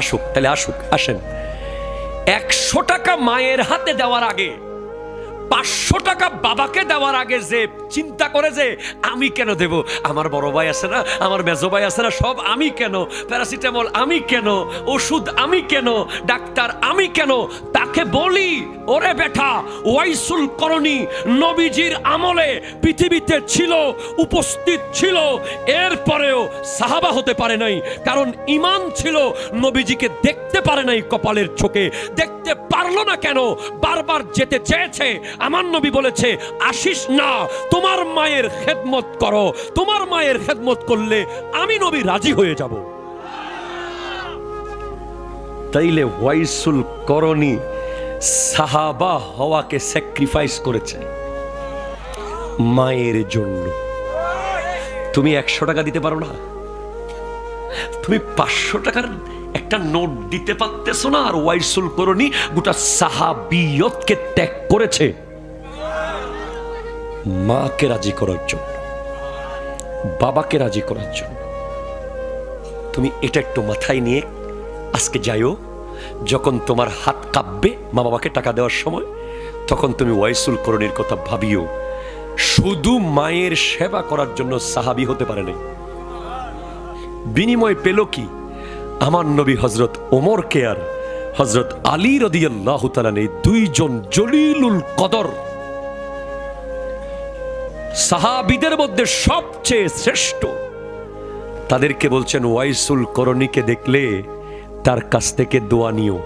আসুক, তাহলে আসুক, আসেন। 100 টাকা মায়ের হাতে দেওয়ার আগে, 500 টাকা বাবাকে দেওয়ার আগে যে চিন্তা করে যে আমি কেন দেব, আমার বড় ভাই আছে না, আমার মেজো ভাই আছে না, সব আমি কেন, প্যারাসিটামল আমি কেন, ওষুধ আমি কেন, ডাক্তার আমি কেন, তাকে বলি ওরে বেটা, ওয়াইসুল করণী নবীজির আমলে পৃথিবীতে ছিল, উপস্থিত ছিল, এরপরেও সাহাবা হতে পারে নাই, কারণ ঈমান ছিল, নবীজিকে দেখতে পারে নাই, কপালের চোখে দেখতে পারলো না। কেন? বারবার যেতে চেয়েছে। আমার নবী বলেছে আসিস না, তোমার মায়ের খেদমত করো, তোমার মায়ের খেদমত করলে আমি নবী রাজি হয়ে যাব। তাইলে ওয়াইসুল করণী সাহাবা হওয়াকে স্যাক্রিফাইস করেছে মায়ের জন্য। তুমি 100 টাকা দিতে পারো না, তুমি 500 টাকার একটা নোট দিতে পারতেছো না, আর ওয়াইসুল করণী গোটা সাহাবিয়তকে ত্যাগ করেছে মাকে রাজি করার জন্য, বাবাকে রাজি করার জন্য। তুমি এটা একটু মাথায় নিয়ে আজকে যাইও, যখন তোমার হাত কাঁপবে মা বাবাকে টাকা দেওয়ার সময়, তখন তুমি ওয়াইসুল করণীর কথা ভাবিও। শুধু মায়ের সেবা করার জন্য সাহাবী হতে পারে নাই, বিনিময় পেল কি? আমার নবী হযরত ওমরকে আর হযরত আলী রাদিয়াল্লাহু তাআলা, এই দুইজন জলিলুল কদর সাহাবীদের মধ্যে সবচেয়ে শ্রেষ্ঠ, তাদেরকে বলছেন ওয়াইসুল করণীকে দেখলে তার কাছ থেকে দোয়া নিও।